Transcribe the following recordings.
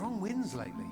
strong winds lately.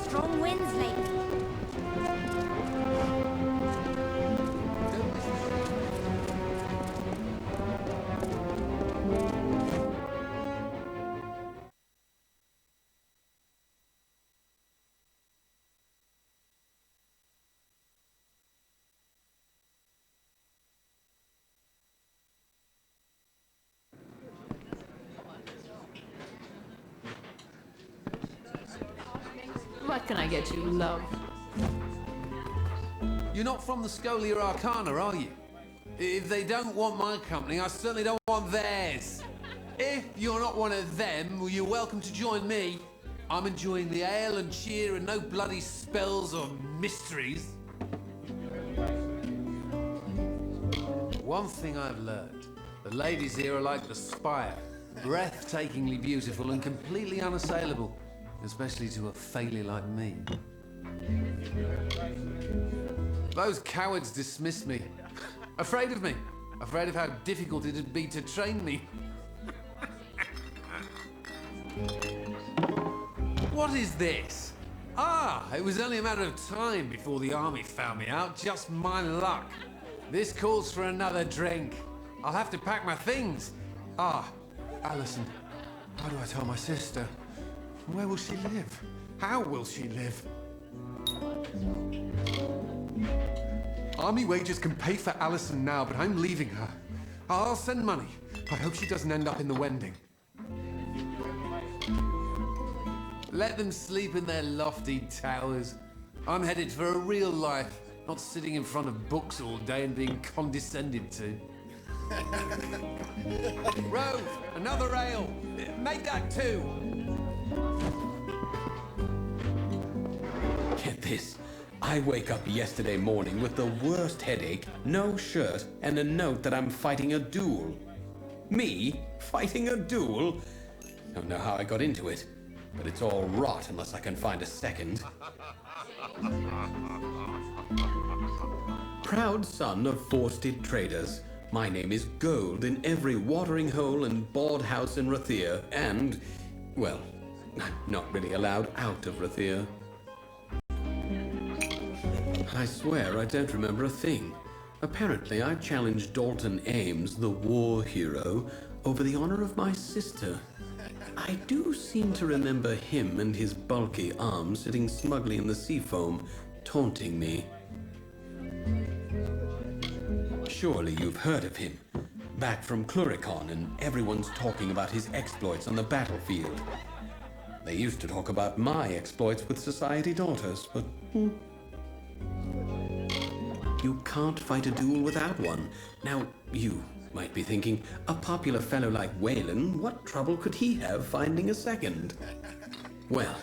Strong winds lately. What can I get you, love? You're not from the Scholia Arcana, are you? If they don't want my company, I certainly don't want theirs. If you're not one of them, well, you're welcome to join me. I'm enjoying the ale and cheer and no bloody spells or mysteries. One thing I've learned, the ladies here are like the spire, breathtakingly beautiful and completely unassailable, especially to a failure like me. Those cowards dismissed me. Afraid of me. Afraid of how difficult it'd be to train me. What is this? Ah, it was only a matter of time before the army found me out. Just my luck. This calls for another drink. I'll have to pack my things. Ah, Alison, how do I tell my sister? Where will she live? How will she live? Army wages can pay for Alison now, but I'm leaving her. I'll send money. I hope she doesn't end up in the Wending. Let them sleep in their lofty towers. I'm headed for a real life, not sitting in front of books all day and being condescended to. Rove, another ale. Make that two. Get this. I wake up yesterday morning with the worst headache, no shirt, and a note that I'm fighting a duel. Me? Fighting a duel? Don't know how I got into it, but it's all rot unless I can find a second. Proud son of forested traders, my name is gold in every watering hole and board house in Rathir, and, well, I'm not really allowed out of Rathir. I swear I don't remember a thing. Apparently I challenged Dalton Ames, the war hero, over the honor of my sister. I do seem to remember him and his bulky arm sitting smugly in the seafoam, taunting me. Surely you've heard of him. Back from Cluricon, and everyone's talking about his exploits on the battlefield. They used to talk about my exploits with society daughters, but... You can't fight a duel without one. Now, you might be thinking, a popular fellow like Wayland, what trouble could he have finding a second? Well,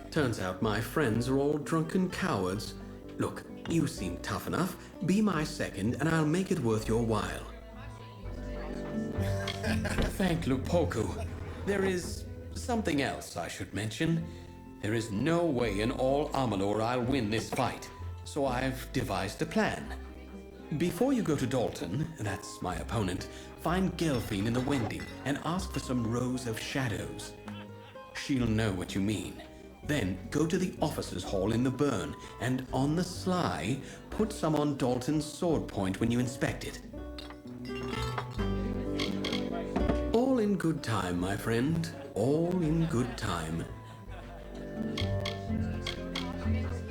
turns out my friends are all drunken cowards. Look, you seem tough enough. Be my second, and I'll make it worth your while. Thank Lupoku. There is something else I should mention. There is no way in all Amalur I'll win this fight. So I've devised a plan. Before you go to Dalton, that's my opponent, find Gelfine in the Wending and ask for some rows of shadows. She'll know what you mean. Then go to the officers' hall in the burn and on the sly, put some on Dalton's sword point when you inspect it. All in good time, my friend. All in good time.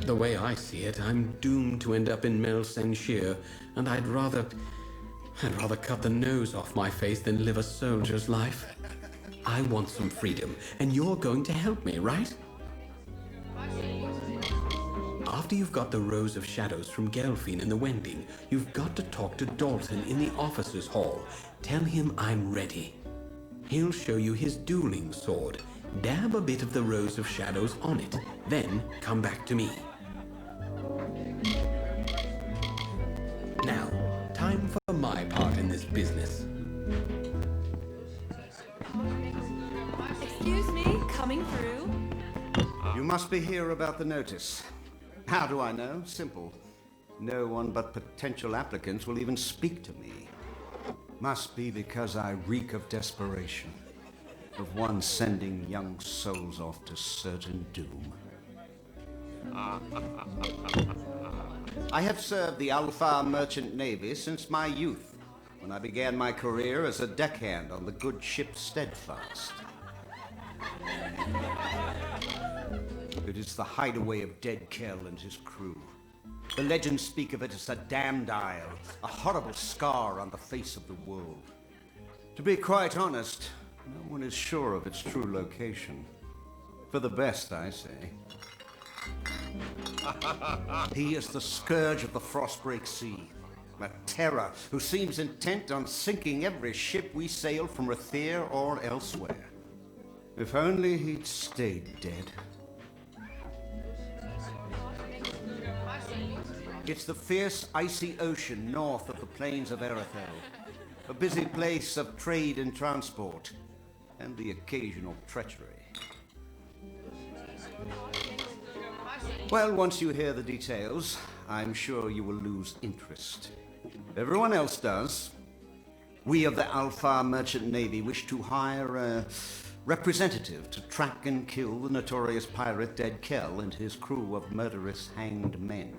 The way I see it, I'm doomed to end up in Mel Senshir, and I'd rather cut the nose off my face than live a soldier's life. I want some freedom, and you're going to help me, right? After you've got the rows of shadows from Gelfine in the Wending, you've got to talk to Dalton in the officers' hall. Tell him I'm ready. He'll show you his dueling sword. Dab a bit of the rows of shadows on it, then come back to me. Now, time for my part in this business. Excuse me, coming through. You must be here about the notice. How do I know? Simple. No one but potential applicants will even speak to me. Must be because I reek of desperation. Of one sending young souls off to certain doom. I have served the Alpha Merchant Navy since my youth, when I began my career as a deckhand on the good ship Steadfast. It is the hideaway of Dead Kell and his crew. The legends speak of it as a damned isle, a horrible scar on the face of the world. To be quite honest, no one is sure of its true location. For the best, I say. He is the scourge of the Frostbreak Sea, a terror who seems intent on sinking every ship we sail from Rathir or elsewhere. If only he'd stayed dead. It's the fierce, icy ocean north of the plains of Erethel, a busy place of trade and transport, and the occasional treachery. Well, once you hear the details, I'm sure you will lose interest. Everyone else does. We of the Alpha Merchant Navy wish to hire a representative to track and kill the notorious pirate Dead Kell and his crew of murderous hanged men.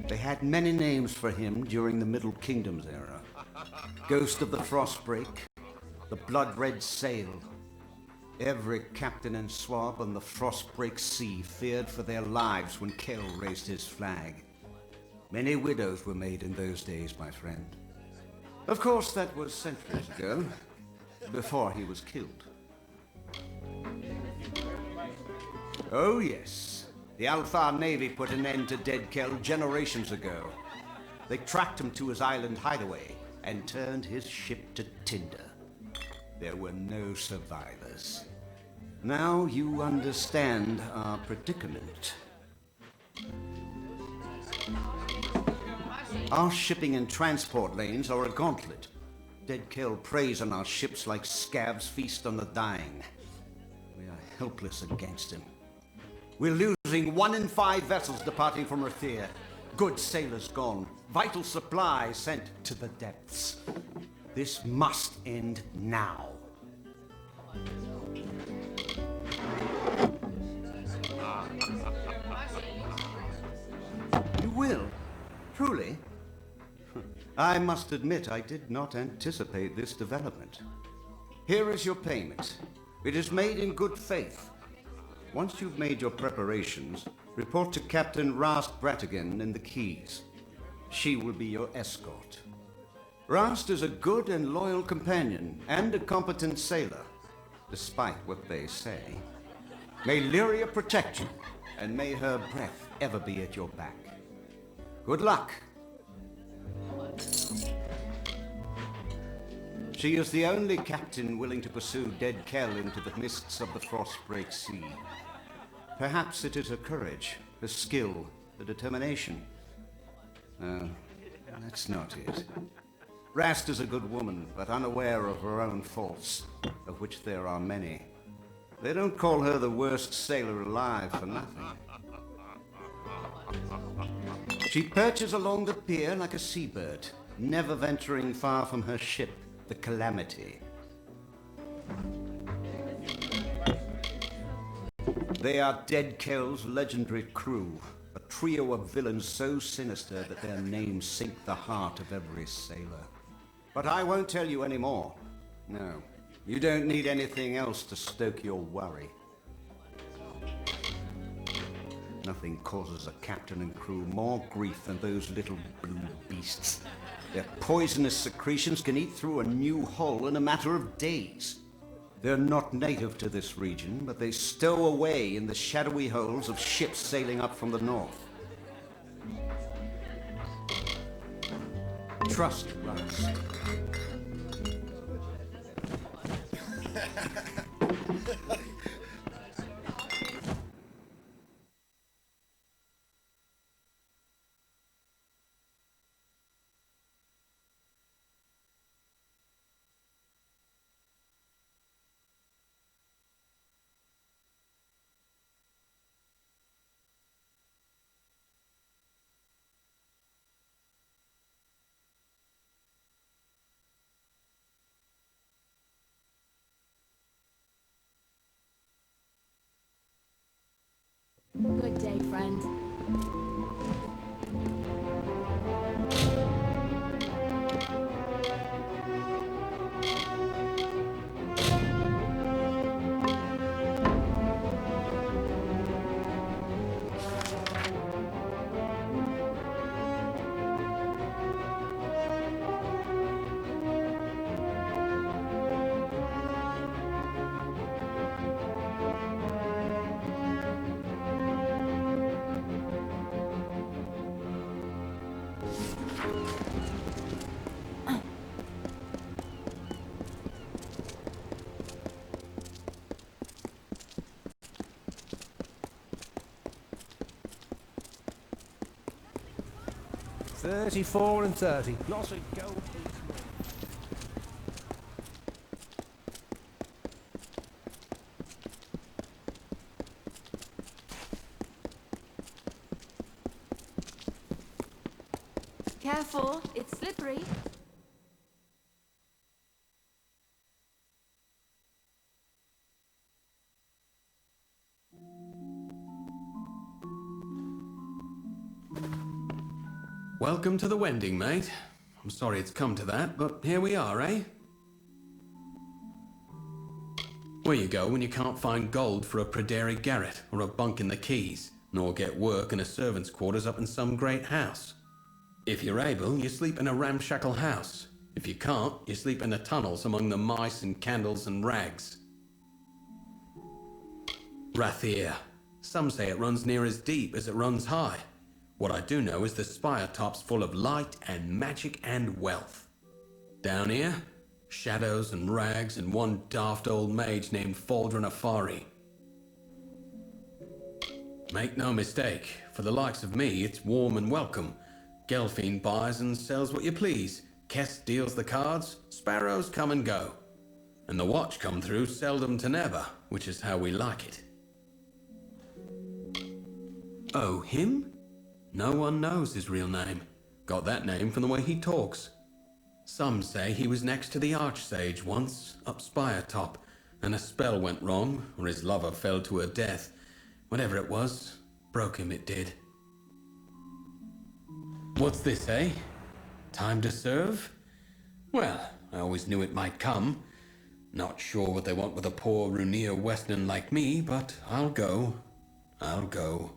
They had many names for him during the Middle Kingdoms era. Ghost of the Frostbreak, the Blood-Red Sail. Every captain and swab on the Frostbreak Sea feared for their lives when Kell raised his flag. Many widows were made in those days, my friend. Of course, that was centuries ago, before he was killed. Oh yes, the Althar Navy put an end to Dead Kell generations ago. They tracked him to his island hideaway and turned his ship to tinder. There were no survivors. Now you understand our predicament. Our shipping and transport lanes are a gauntlet. Dead Kell preys on our ships like scabs feast on the dying. We are helpless against him. We're losing 1 in 5 vessels departing from Earthia. Good sailors gone. Vital supplies sent to the depths. This must end now. You will? Truly? I must admit I did not anticipate this development. Here is your payment. It is made in good faith. Once you've made your preparations, report to Captain Rast Bratigan in the Keys. She will be your escort. Rast is a good and loyal companion and a competent sailor, despite what they say. May Lyria protect you, and may her breath ever be at your back. Good luck. She is the only captain willing to pursue Dead Kell into the mists of the Frostbreak Sea. Perhaps it is her courage, her skill, her determination. No, that's not it. Rast is a good woman, but unaware of her own faults, of which there are many. They don't call her the worst sailor alive for nothing. She perches along the pier like a seabird, never venturing far from her ship, the Calamity. They are Dead Kell's legendary crew, a trio of villains so sinister that their names sink the heart of every sailor. But I won't tell you any more. No, you don't need anything else to stoke your worry. Nothing causes a captain and crew more grief than those little blue beasts. Their poisonous secretions can eat through a new hull in a matter of days. They're not native to this region, but they stow away in the shadowy holes of ships sailing up from the north. Trust Rust. Good day, friend. $34 and $30. Lots of gold. Careful, it's slippery. Welcome to the Wending, mate. I'm sorry it's come to that, but here we are, eh? Where you go when you can't find gold for a Praderi garret or a bunk in the Keys, nor get work in a servant's quarters up in some great house. If you're able, you sleep in a ramshackle house. If you can't, you sleep in the tunnels among the mice and candles and rags. Rathir. Some say it runs near as deep as it runs high. What I do know is the spire top's full of light and magic and wealth. Down here, shadows and rags and one daft old mage named Faldron Afari. Make no mistake, for the likes of me, it's warm and welcome. Gelfine buys and sells what you please. Kest deals the cards, sparrows come and go. And the watch come through seldom to never, which is how we like it. Oh, him? No one knows his real name. Got that name from the way he talks. Some say he was next to the Archsage once, up Spire Top, and a spell went wrong, or his lover fell to her death. Whatever it was, broke him it did. What's this, eh? Time to serve? Well, I always knew it might come. Not sure what they want with a poor Runir Western like me, but I'll go. I'll go.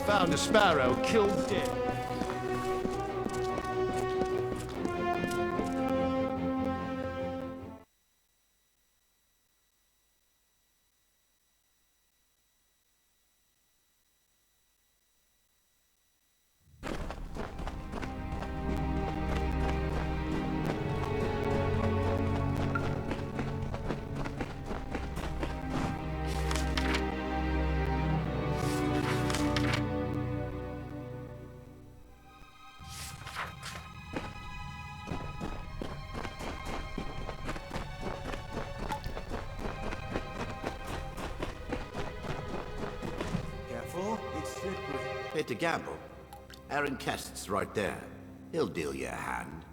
Found a sparrow killed dead. Here to gamble. Aaron Kest's right there. He'll deal you a hand.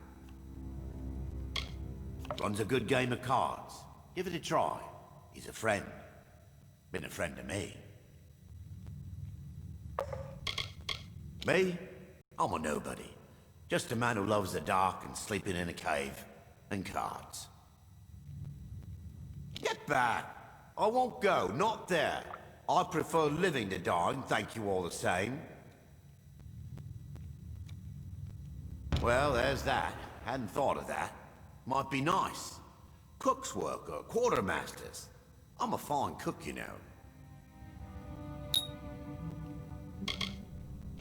Runs a good game of cards. Give it a try. He's a friend. Been a friend to me. Me? I'm a nobody. Just a man who loves the dark and sleeping in a cave. And cards. Get back! I won't go, not there. I prefer living to dying, thank you all the same. Well, there's that. Hadn't thought of that. Might be nice. Cook's work or quartermaster's. I'm a fine cook, you know.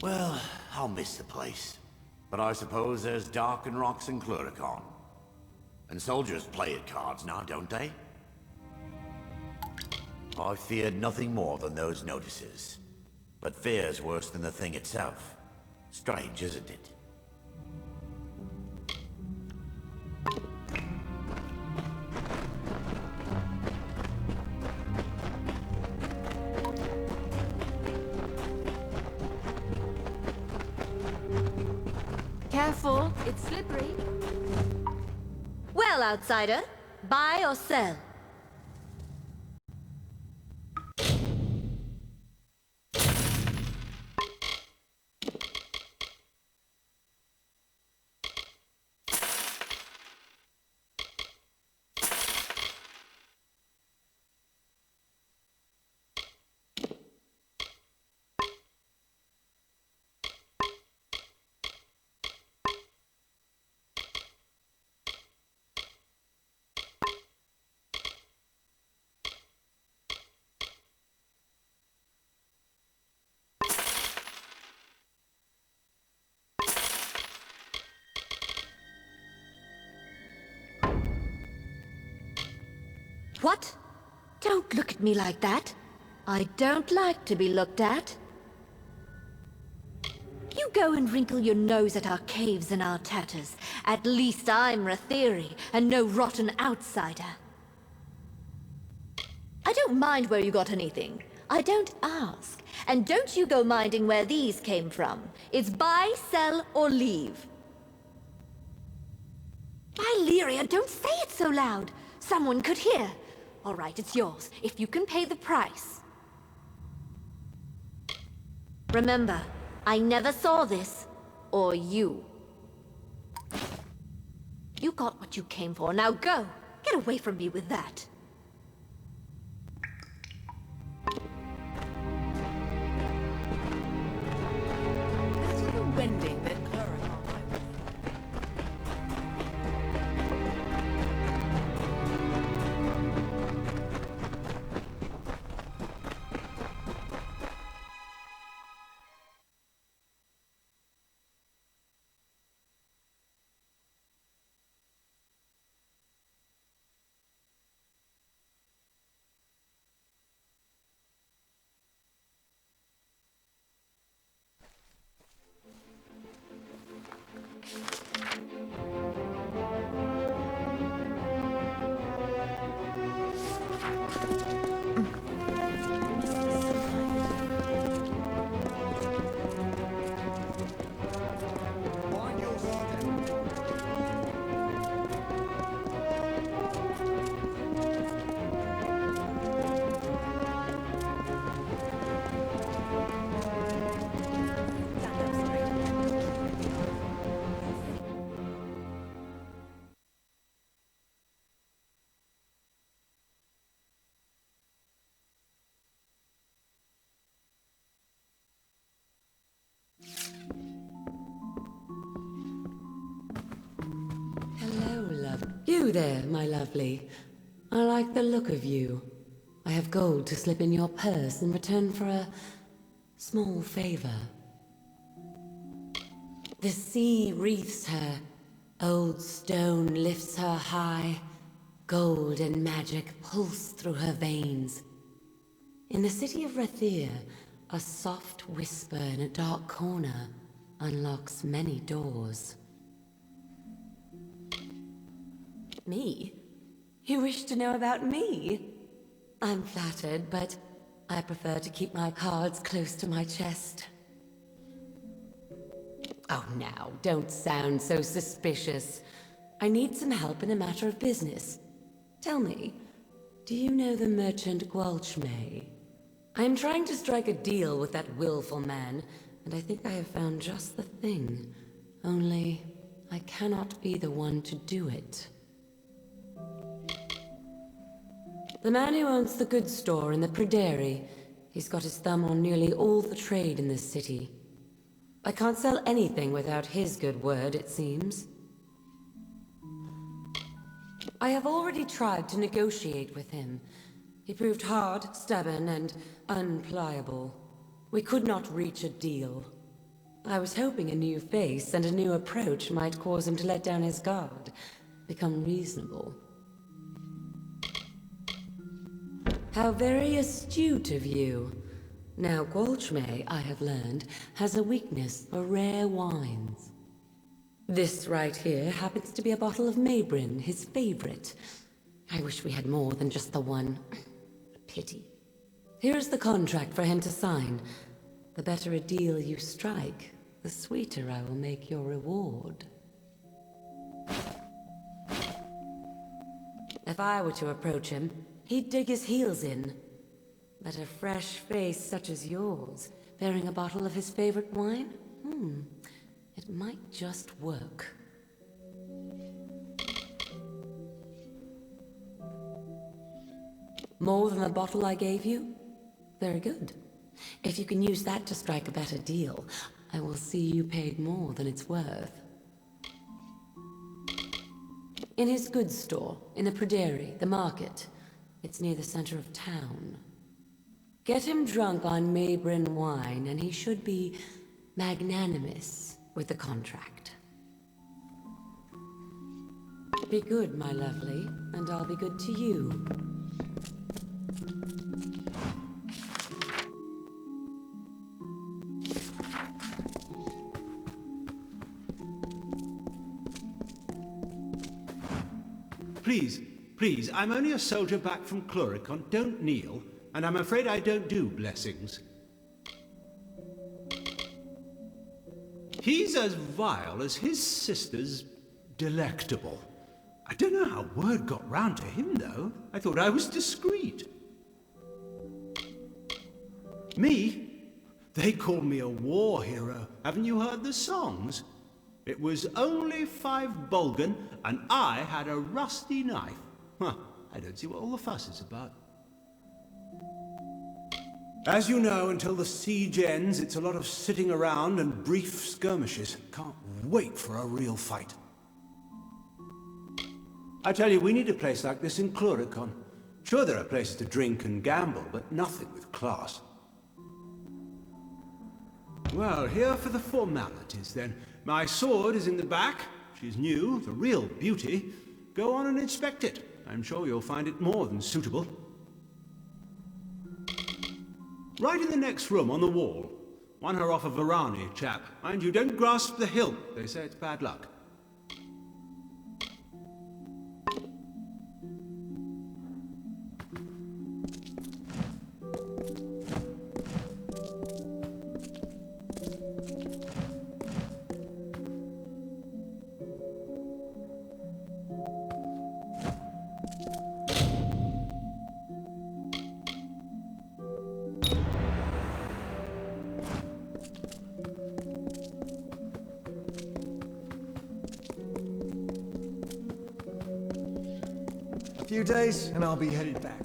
Well, I'll miss the place. But I suppose there's dark and rocks in Cluricon. And soldiers play at cards now, don't they? I feared nothing more than those notices. But fear's worse than the thing itself. Strange, isn't it? Careful, it's slippery. Well, outsider, buy or sell? What? Don't look at me like that. I don't like to be looked at. You go and wrinkle your nose at our caves and our tatters. At least I'm Ratheri, and no rotten outsider. I don't mind where you got anything. I don't ask. And don't you go minding where these came from. It's buy, sell, or leave. Valyria, don't say it so loud. Someone could hear. All right, it's yours, if you can pay the price. Remember, I never saw this. Or you. You got what you came for, now go! Get away from me with that. Wending that clarified. Hello, love. You there, my lovely. I like the look of you. I have gold to slip in your purse in return for a small favor. The sea wreathes her. Old stone lifts her high. Gold and magic pulse through her veins. In the city of Rathir, a soft whisper in a dark corner unlocks many doors. Me? You wish to know about me? I'm flattered, but I prefer to keep my cards close to my chest. Oh, now, don't sound so suspicious. I need some help in a matter of business. Tell me, do you know the merchant Gwalchmay? I am trying to strike a deal with that willful man, and I think I have found just the thing. Only, I cannot be the one to do it. The man who owns the goods store in the Pryderi. He's got his thumb on nearly all the trade in this city. I can't sell anything without his good word, it seems. I have already tried to negotiate with him. He proved hard, stubborn, and unpliable. We could not reach a deal. I was hoping a new face and a new approach might cause him to let down his guard, become reasonable. How very astute of you. Now, Gwalchmay, I have learned, has a weakness for rare wines. This right here happens to be a bottle of Maybrin, his favorite. I wish we had more than just the one. Pity. Here's the contract for him to sign. The better a deal you strike, the sweeter I will make your reward. If I were to approach him, he'd dig his heels in. But a fresh face such as yours, bearing a bottle of his favorite wine? It might just work. More than the bottle I gave you? Very good. If you can use that to strike a better deal, I will see you paid more than it's worth. In his goods store, in the Pryderi, the market. It's near the center of town. Get him drunk on Maybrin wine, and he should be magnanimous with the contract. Be good, my lovely, and I'll be good to you. please, please, I'm only a soldier back from Cluricon. Don't kneel, and I'm afraid I don't do blessings. He's as vile as his sister's delectable. I don't know how word got round to him, though. I thought I was discreet. Me? They call me a war hero. Haven't you heard the songs? It was only 5 Bulgan, and I had a rusty knife. Huh, I don't see what all the fuss is about. As you know, until the siege ends, it's a lot of sitting around and brief skirmishes. Can't wait for a real fight. I tell you, we need a place like this in Cluricon. Sure, there are places to drink and gamble, but nothing with class. Well, here for the formalities, then. My sword is in the back. She's new, the real beauty. Go on and inspect it. I'm sure you'll find it more than suitable. Right in the next room on the wall. Won her off a Varani chap. Mind you, don't grasp the hilt. They say it's bad luck. A few days, and I'll be headed back.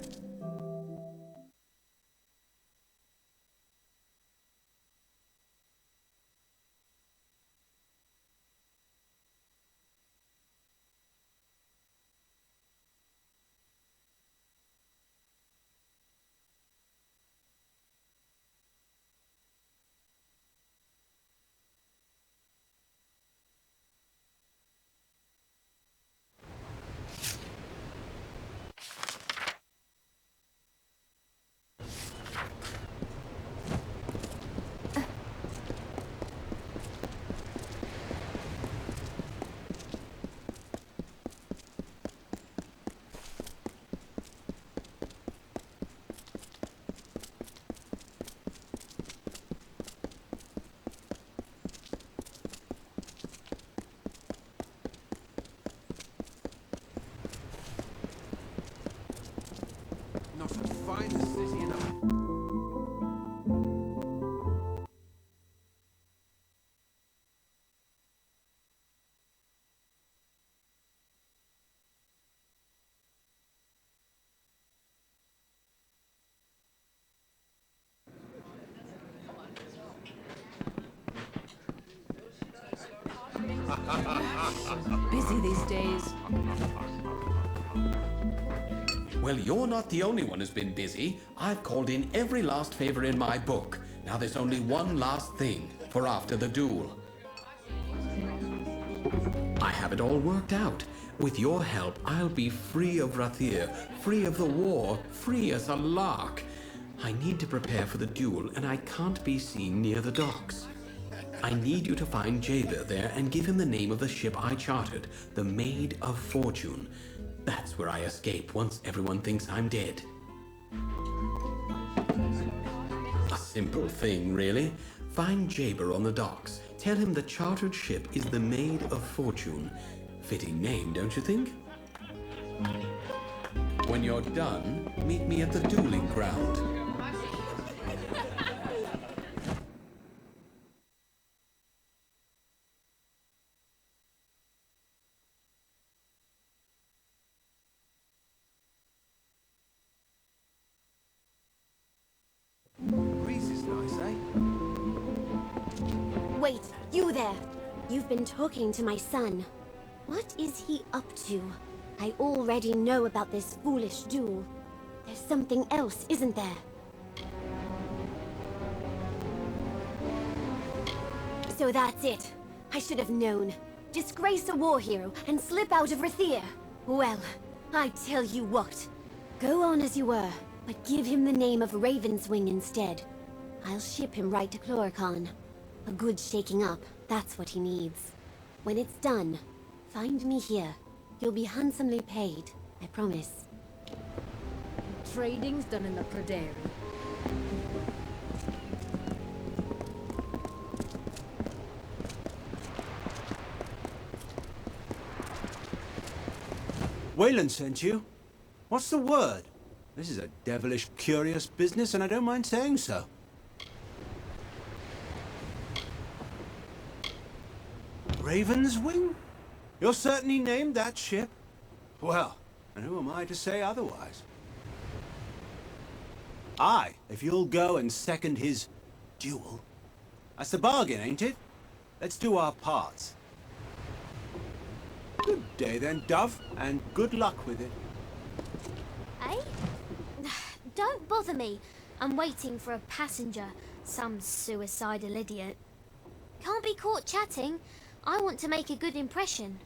Not a fine city enough. Busy these days. Well, you're not the only one who's been busy. I've called in every last favor in my book. Now there's only one last thing for after the duel. I have it all worked out. With your help, I'll be free of Rathir, free of the war, free as a lark. I need to prepare for the duel, and I can't be seen near the docks. I need you to find Jaber there and give him the name of the ship I chartered, the Maid of Fortune. That's where I escape once everyone thinks I'm dead. A simple thing, really. Find Jaber on the docks. Tell him the chartered ship is the Maid of Fortune. Fitting name, don't you think? When you're done, meet me at the dueling ground. Breeze is nice, eh? Wait, you there! You've been talking to my son. What is he up to? I already know about this foolish duel. There's something else, isn't there? So that's it. I should have known. Disgrace a war hero and slip out of Rathir. Well, I tell you what. Go on as you were, but give him the name of Ravenswing instead. I'll ship him right to Cluricon. A good shaking up, that's what he needs. When it's done, find me here. You'll be handsomely paid, I promise. Trading's done in the Pradairi. Wayland sent you? What's the word? This is a devilish curious business, and I don't mind saying so. Raven's Wing? You're certain he named that ship? Well, and who am I to say otherwise? Aye, if you'll go and second his duel. That's the bargain, ain't it? Let's do our parts. Good day then, Dove, and good luck with it. Eh? Don't bother me. I'm waiting for a passenger. Some suicidal idiot. Can't be caught chatting. I want to make a good impression.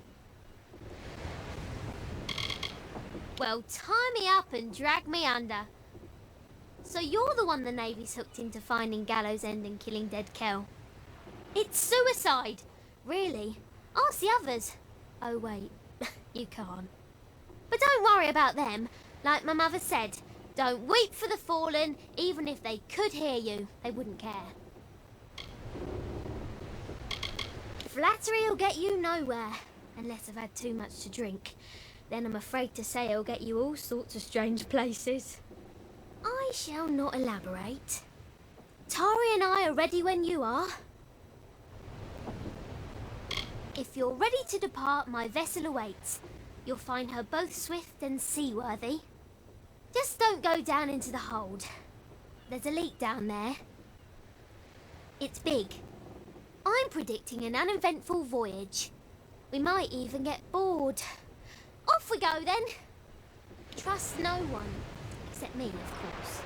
Well, tie me up and drag me under. So you're the one the Navy's hooked into finding Gallows End and killing dead Kel. It's suicide! Really? Ask the others. Oh wait, you can't. But don't worry about them. Like my mother said, don't weep for the fallen. Even if they could hear you, they wouldn't care. Flattery will get you nowhere, unless I've had too much to drink. Then I'm afraid to say it'll get you all sorts of strange places. I shall not elaborate. Tari and I are ready when you are. If you're ready to depart, my vessel awaits. You'll find her both swift and seaworthy. Just don't go down into the hold. There's a leak down there. It's big. I'm predicting an uneventful voyage. We might even get bored. Off we go then. Trust no one, except me, of course.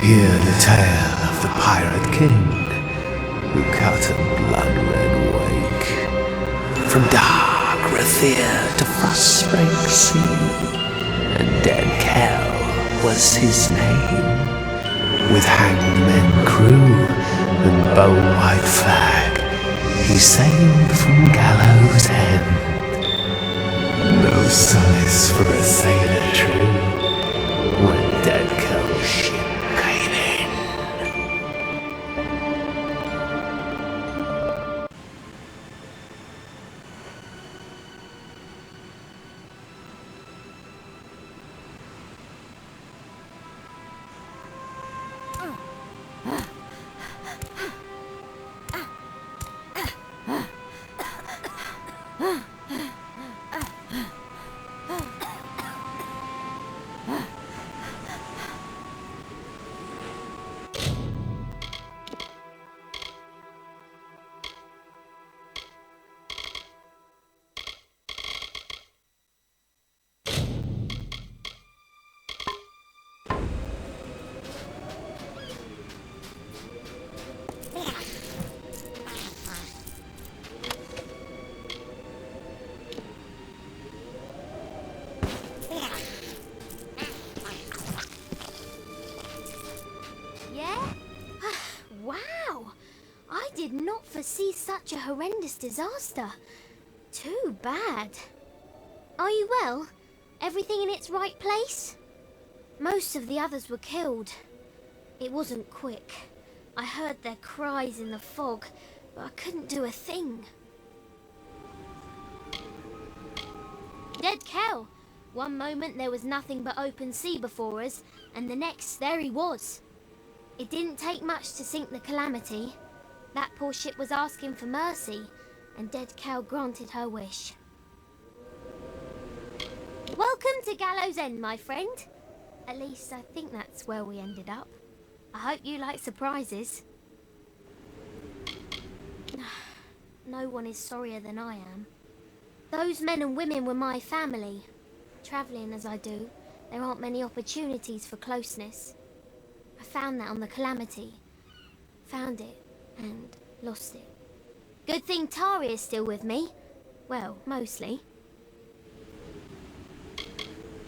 Hear the tale of the pirate king who cut a blood-red wake from dark Rathir to frostbreak sea, and dead Kel was his name. With hanged men crew and bone-white flag, he sailed from Gallows End. No solace for a sailor true when dead Kel's ship came in. See such a horrendous disaster. Too bad. Are you well? Everything in its right place? Most of the others were killed. It wasn't quick. I heard their cries in the fog, but I couldn't do a thing. Dead Kel. One moment there was nothing but open sea before us, and the next there he was. It didn't take much to sink the Calamity. That poor ship was asking for mercy, and dead Kel granted her wish. Welcome to Gallows End, my friend. At least I think that's where we ended up. I hope you like surprises. No one is sorrier than I am. Those men and women were my family. Travelling as I do, there aren't many opportunities for closeness. I found that on the Calamity. Found it, and lost it. Good thing Tari is still with me. Well, mostly.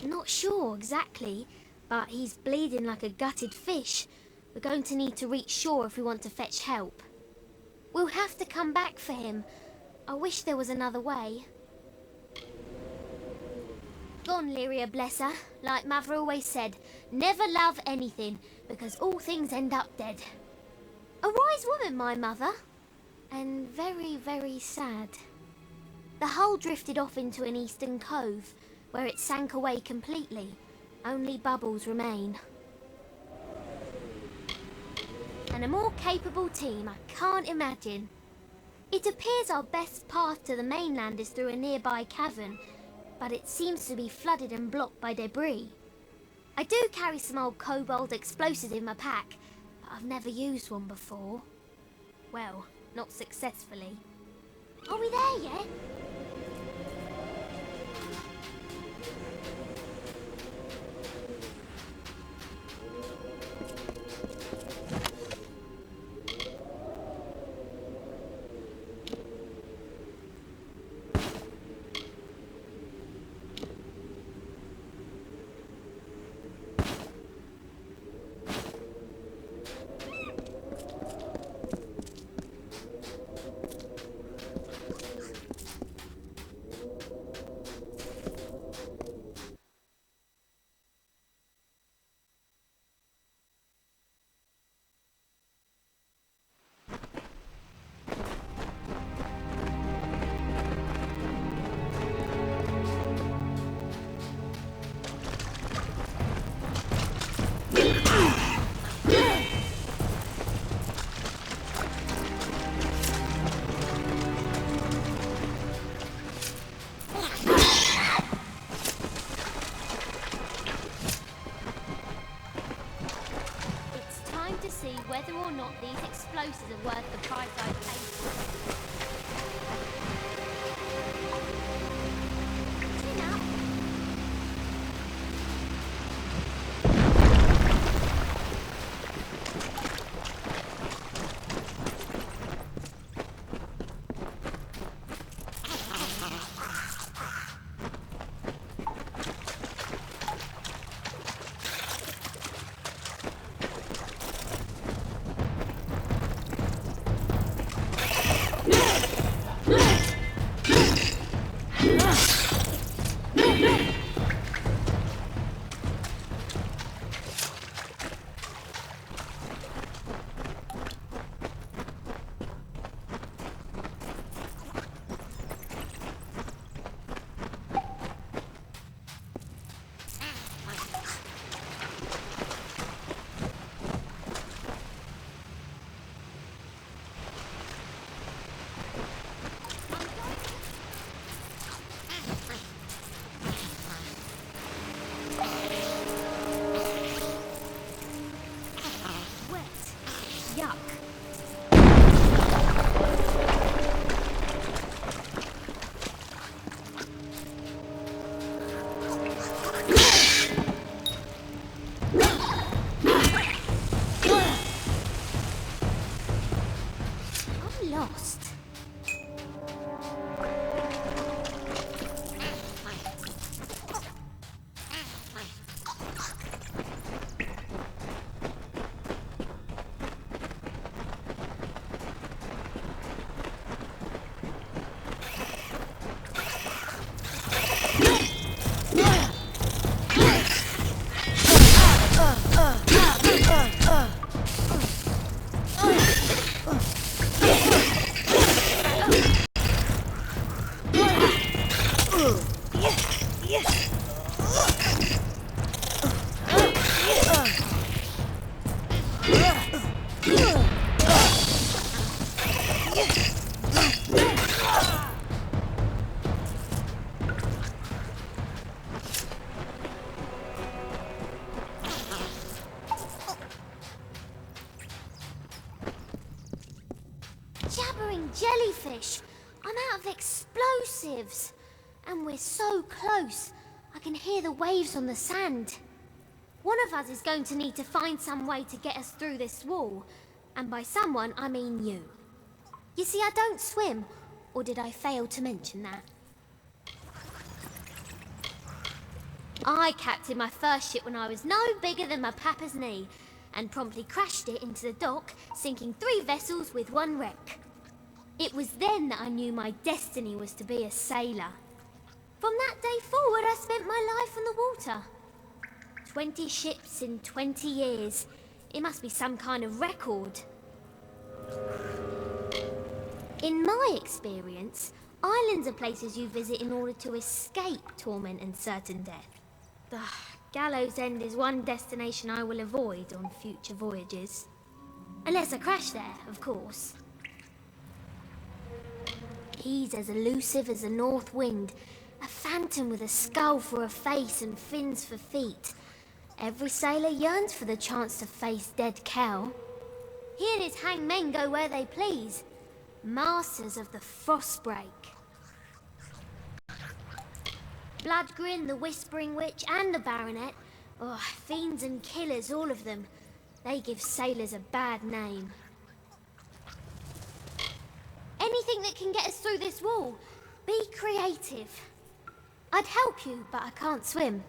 Not sure exactly, but he's bleeding like a gutted fish. We're going to need to reach shore if we want to fetch help. We'll have to come back for him. I wish there was another way. Gone, Lyria, bless her. Like Mother always said, never love anything, because all things end up dead. A wise woman, my mother. And very, very sad. The hull drifted off into an eastern cove, where it sank away completely. Only bubbles remain. And a more capable team I can't imagine. It appears our best path to the mainland is through a nearby cavern, but it seems to be flooded and blocked by debris. I do carry some old kobold explosives in my pack, but I've never used one before. Well, not successfully. Are we there yet? Whether or not these explosives are worth the price I paid for. Chin up. Jellyfish! I'm out of explosives! And we're so close. I can hear the waves on the sand. One of us is going to need to find some way to get us through this wall. And by someone, I mean you. You see, I don't swim. Or did I fail to mention that? I captained my first ship when I was no bigger than my papa's knee, and promptly crashed it into the dock, sinking 3 vessels with 1 wreck. It was then that I knew my destiny was to be a sailor. From that day forward, I spent my life on the water. 20 ships in 20 years. It must be some kind of record. In my experience, islands are places you visit in order to escape torment and certain death. The Gallows End is one destination I will avoid on future voyages. Unless I crash there, of course. He's as elusive as the north wind, a phantom with a skull for a face and fins for feet. Every sailor yearns for the chance to face dead Kel. He and his hanged men go where they please, masters of the Frostbreak. Bloodgrin, the Whispering Witch, and the Baronet, fiends and killers, all of them. They give sailors a bad name. Anything that can get us through this wall. Be creative. I'd help you, but I can't swim.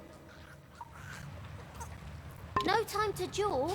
No time to jaw.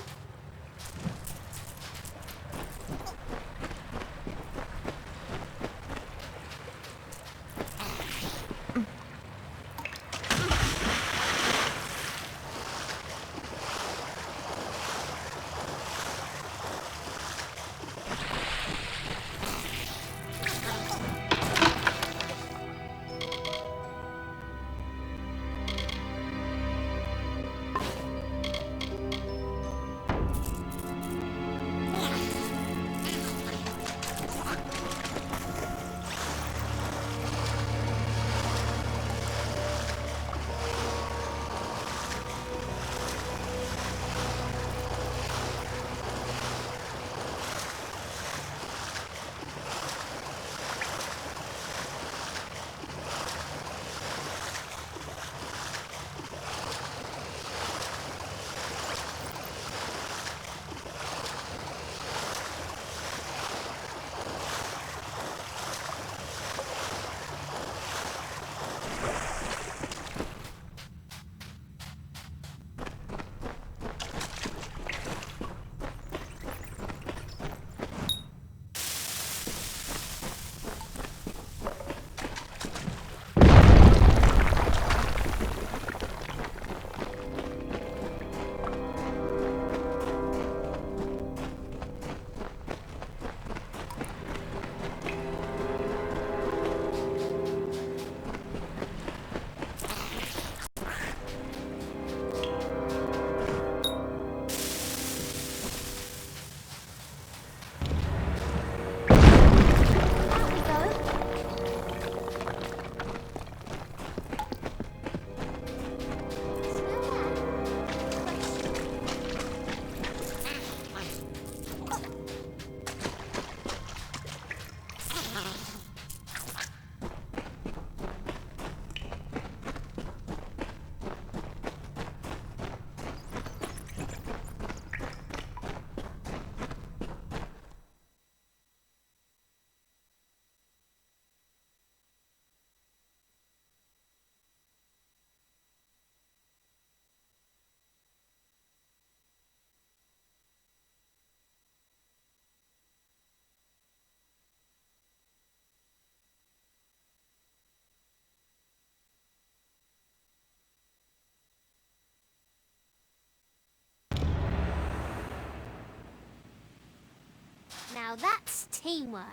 Now that's teamwork.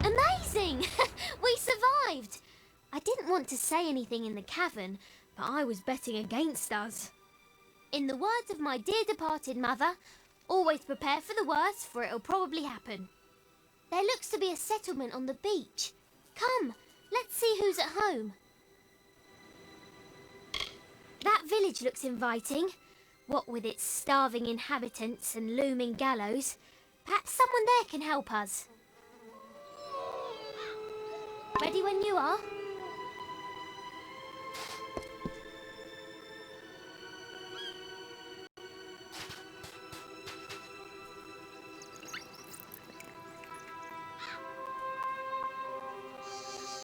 Amazing! We survived! I didn't want to say anything in the cavern, but I was betting against us. In the words of my dear departed mother, always prepare for the worst, for it'll probably happen. There looks to be a settlement on the beach. Come, let's see who's at home. That village looks inviting. What with its starving inhabitants and looming gallows, perhaps someone there can help us. Ready when you are?